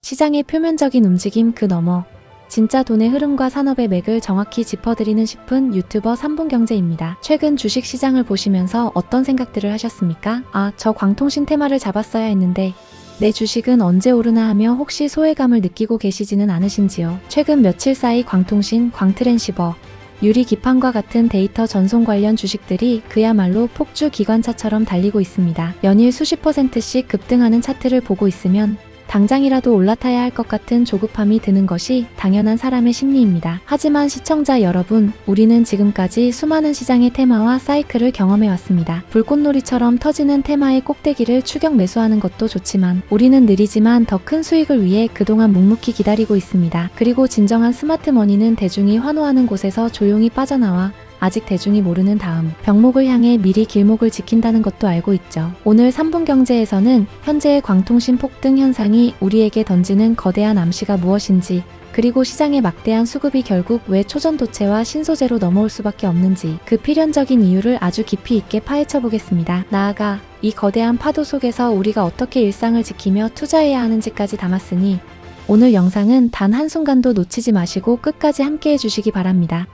시장의 표면적인 움직임 그 너머 진짜 돈의 흐름과 산업의 맥을 정확히 짚어드리는 10분 유튜버 3분 경제입니다. 최근 주식 시장을 보시면서 어떤 생각들을 하셨습니까? 저 광통신 테마를 잡았어야 했는데 내 주식은 언제 오르나 하며 혹시 소외감을 느끼고 계시지는 않으신지요? 최근 며칠 사이 광통신, 광트랜시버, 유리기판과 같은 데이터 전송 관련 주식들이 그야말로 폭주 기관차처럼 달리고 있습니다. 연일 수십 %씩 급등하는 차트를 보고 있으면 당장이라도 올라타야 할 것 같은 조급함이 드는 것이 당연한 사람의 심리입니다. 하지만 시청자 여러분, 우리는 지금까지 수많은 시장의 테마와 사이클을 경험해왔습니다. 불꽃놀이처럼 터지는 테마의 꼭대기를 추격 매수하는 것도 좋지만 우리는 느리지만 더 큰 수익을 위해 그동안 묵묵히 기다리고 있습니다. 그리고 진정한 스마트머니는 대중이 환호하는 곳에서 조용히 빠져나와 아직 대중이 모르는 다음 병목을 향해 미리 길목을 지킨다는 것도 알고 있죠. 오늘 3분 경제에서는 현재의 광통신 폭등 현상이 우리에게 던지는 거대한 암시가 무엇인지, 그리고 시장의 막대한 수급이 결국 왜 초전도체와 신소재로 넘어올 수밖에 없는지 그 필연적인 이유를 아주 깊이 있게 파헤쳐 보겠습니다. 나아가 이 거대한 파도 속에서 우리가 어떻게 일상을 지키며 투자해야 하는지까지 담았으니 오늘 영상은 단 한순간도 놓치지 마시고 끝까지 함께 해주시기 바랍니다.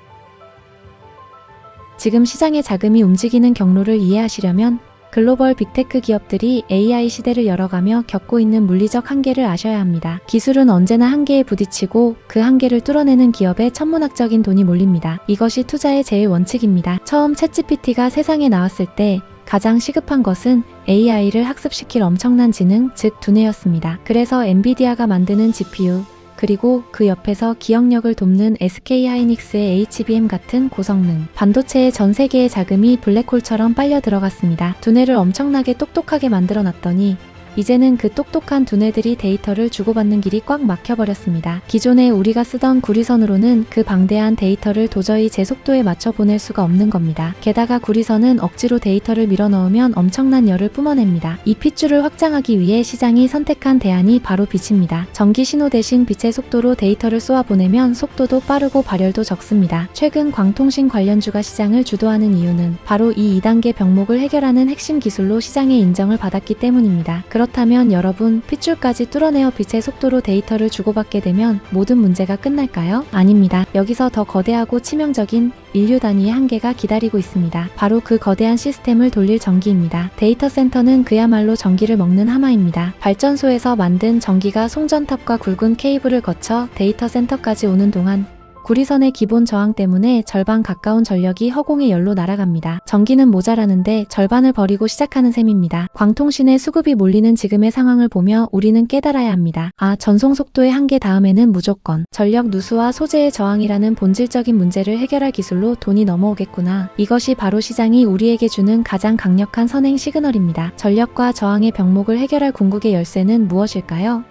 지금 시장의 자금이 움직이는 경로를 이해하시려면 글로벌 빅테크 기업들이 AI 시대를 열어가며 겪고 있는 물리적 한계를 아셔야 합니다. 기술은 언제나 한계에 부딪히고 그 한계를 뚫어내는 기업에 천문학적인 돈이 몰립니다. 이것이 투자의 제일 원칙입니다. 처음 챗GPT가 세상에 나왔을 때 가장 시급한 것은 AI를 학습시킬 엄청난 지능, 즉 두뇌였습니다. 그래서 엔비디아가 만드는 GPU, 그리고 그 옆에서 기억력을 돕는 SK하이닉스의 HBM 같은 고성능 반도체의 전 세계의 자금이 블랙홀처럼 빨려 들어갔습니다. 두뇌를 엄청나게 똑똑하게 만들어 놨더니 이제는 그 똑똑한 두뇌들이 데이터를 주고받는 길이 꽉 막혀버렸습니다. 기존에 우리가 쓰던 구리선으로는 그 방대한 데이터를 도저히 제 속도에 맞춰 보낼 수가 없는 겁니다. 게다가 구리선은 억지로 데이터를 밀어넣으면 엄청난 열을 뿜어냅니다. 이 핏줄을 확장하기 위해 시장이 선택한 대안이 바로 빛입니다. 전기 신호 대신 빛의 속도로 데이터를 쏘아보내면 속도도 빠르고 발열도 적습니다. 최근 광통신 관련주가 시장을 주도하는 이유는 바로 이 2단계 병목을 해결하는 핵심 기술로 시장의 인정을 받았기 때문입니다. 그렇다면 여러분, 핏줄까지 뚫어내어 빛의 속도로 데이터를 주고받게 되면 모든 문제가 끝날까요? 아닙니다. 여기서 더 거대하고 치명적인 인류 단위의 한계가 기다리고 있습니다. 바로 그 거대한 시스템을 돌릴 전기입니다. 데이터 센터는 그야말로 전기를 먹는 하마입니다. 발전소에서 만든 전기가 송전탑과 굵은 케이블을 거쳐 데이터 센터까지 오는 동안 구리선의 기본 저항 때문에 절반 가까운 전력이 허공의 열로 날아갑니다. 전기는 모자라는데 절반을 버리고 시작하는 셈입니다. 광통신의 수급이 몰리는 지금의 상황을 보며 우리는 깨달아야 합니다. 전송 속도의 한계 다음에는 무조건 전력 누수와 소재의 저항이라는 본질적인 문제를 해결할 기술로 돈이 넘어오겠구나. 이것이 바로 시장이 우리에게 주는 가장 강력한 선행 시그널입니다. 전력과 저항의 병목을 해결할 궁극의 열쇠는 무엇일까요?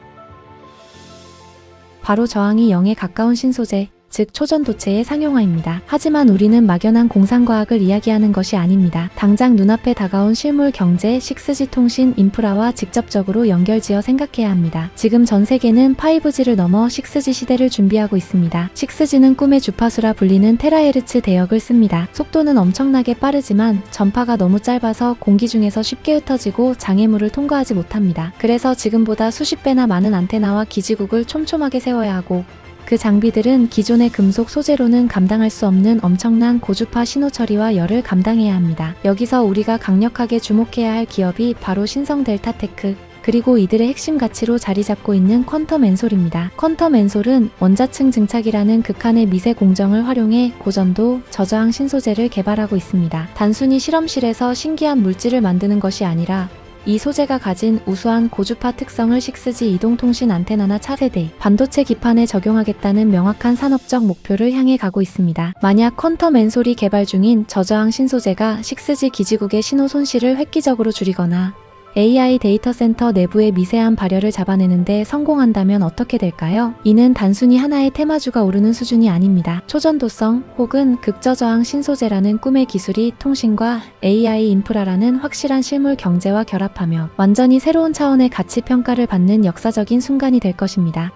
바로 저항이 0에 가까운 신소재, 즉 초전도체의 상용화입니다. 하지만 우리는 막연한 공상과학을 이야기하는 것이 아닙니다. 당장 눈앞에 다가온 실물 경제, 6G 통신 인프라와 직접적으로 연결지어 생각해야 합니다. 지금 전 세계는 5G를 넘어 6G 시대를 준비하고 있습니다. 6G는 꿈의 주파수라 불리는 테라헤르츠 대역을 씁니다. 속도는 엄청나게 빠르지만 전파가 너무 짧아서 공기 중에서 쉽게 흩어지고 장애물을 통과하지 못합니다. 그래서 지금보다 수십 배나 많은 안테나와 기지국을 촘촘하게 세워야 하고, 그 장비들은 기존의 금속 소재로는 감당할 수 없는 엄청난 고주파 신호 처리와 열을 감당해야 합니다. 여기서 우리가 강력하게 주목해야 할 기업이 바로 신성 델타테크, 그리고 이들의 핵심 가치로 자리 잡고 있는 퀀텀 엔솔입니다. 퀀텀 엔솔은 원자층 증착이라는 극한의 미세 공정을 활용해 고전도, 저저항 신소재를 개발하고 있습니다. 단순히 실험실에서 신기한 물질을 만드는 것이 아니라 이 소재가 가진 우수한 고주파 특성을 6G 이동통신 안테나나 차세대, 반도체 기판에 적용하겠다는 명확한 산업적 목표를 향해 가고 있습니다. 만약 퀀텀 엔솔이 개발 중인 저저항 신소재가 6G 기지국의 신호 손실을 획기적으로 줄이거나 AI 데이터 센터 내부의 미세한 발열을 잡아내는데 성공한다면 어떻게 될까요? 이는 단순히 하나의 테마주가 오르는 수준이 아닙니다. 초전도성 혹은 극저저항 신소재라는 꿈의 기술이 통신과 AI 인프라라는 확실한 실물 경제와 결합하며 완전히 새로운 차원의 가치 평가를 받는 역사적인 순간이 될 것입니다.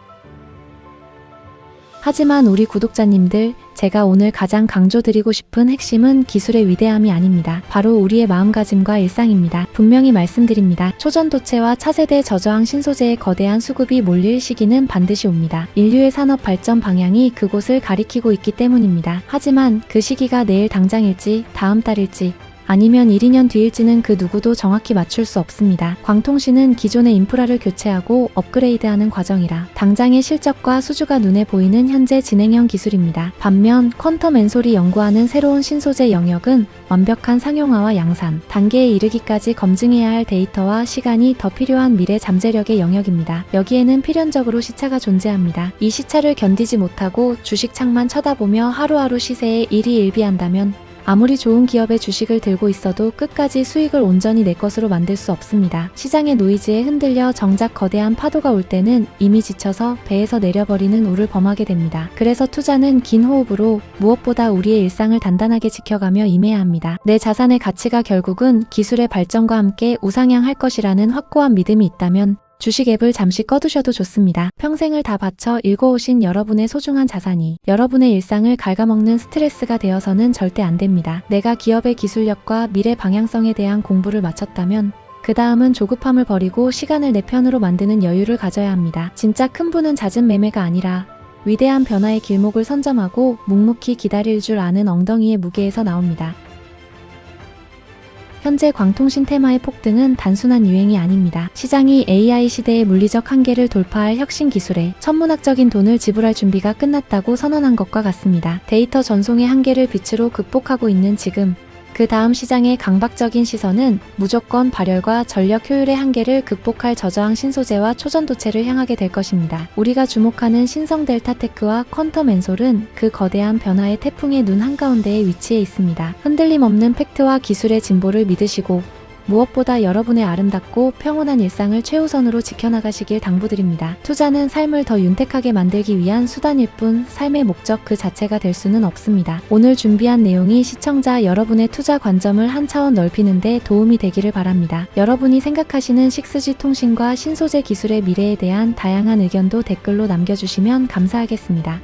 하지만 우리 구독자님들, 제가 오늘 가장 강조드리고 싶은 핵심은 기술의 위대함이 아닙니다. 바로 우리의 마음가짐과 일상입니다. 분명히 말씀드립니다. 초전도체와 차세대 저저항 신소재의 거대한 수급이 몰릴 시기는 반드시 옵니다. 인류의 산업 발전 방향이 그곳을 가리키고 있기 때문입니다. 하지만 그 시기가 내일 당장일지, 다음 달일지, 아니면 1, 2년 뒤일지는 그 누구도 정확히 맞출 수 없습니다. 광통신은 기존의 인프라를 교체하고 업그레이드하는 과정이라 당장의 실적과 수주가 눈에 보이는 현재 진행형 기술입니다. 반면 퀀텀 엔솔이 연구하는 새로운 신소재 영역은 완벽한 상용화와 양산 단계에 이르기까지 검증해야 할 데이터와 시간이 더 필요한 미래 잠재력의 영역입니다. 여기에는 필연적으로 시차가 존재합니다. 이 시차를 견디지 못하고 주식창만 쳐다보며 하루하루 시세에 일희일비한다면 아무리 좋은 기업의 주식을 들고 있어도 끝까지 수익을 온전히 내 것으로 만들 수 없습니다. 시장의 노이즈에 흔들려 정작 거대한 파도가 올 때는 이미 지쳐서 배에서 내려버리는 우를 범하게 됩니다. 그래서 투자는 긴 호흡으로 무엇보다 우리의 일상을 단단하게 지켜가며 임해야 합니다. 내 자산의 가치가 결국은 기술의 발전과 함께 우상향할 것이라는 확고한 믿음이 있다면 주식 앱을 잠시 꺼두셔도 좋습니다. 평생을 다 바쳐 읽어오신 여러분의 소중한 자산이 여러분의 일상을 갉아먹는 스트레스가 되어서는 절대 안 됩니다. 내가 기업의 기술력과 미래 방향성에 대한 공부를 마쳤다면 그 다음은 조급함을 버리고 시간을 내 편으로 만드는 여유를 가져야 합니다. 진짜 큰 부는 잦은 매매가 아니라 위대한 변화의 길목을 선점하고 묵묵히 기다릴 줄 아는 엉덩이의 무게에서 나옵니다. 현재 광통신 테마의 폭등은 단순한 유행이 아닙니다. 시장이 AI 시대의 물리적 한계를 돌파할 혁신 기술에 천문학적인 돈을 지불할 준비가 끝났다고 선언한 것과 같습니다. 데이터 전송의 한계를 빛으로 극복하고 있는 지금, 그 다음 시장의 강박적인 시선은 무조건 발열과 전력 효율의 한계를 극복할 저저항 신소재와 초전도체를 향하게 될 것입니다. 우리가 주목하는 신성 델타테크와 퀀텀 엔솔은 그 거대한 변화의 태풍의 눈 한가운데에 위치해 있습니다. 흔들림 없는 팩트와 기술의 진보를 믿으시고 무엇보다 여러분의 아름답고 평온한 일상을 최우선으로 지켜나가시길 당부드립니다. 투자는 삶을 더 윤택하게 만들기 위한 수단일 뿐 삶의 목적 그 자체가 될 수는 없습니다. 오늘 준비한 내용이 시청자 여러분의 투자 관점을 한 차원 넓히는 데 도움이 되기를 바랍니다. 여러분이 생각하시는 6G 통신과 신소재 기술의 미래에 대한 다양한 의견도 댓글로 남겨주시면 감사하겠습니다.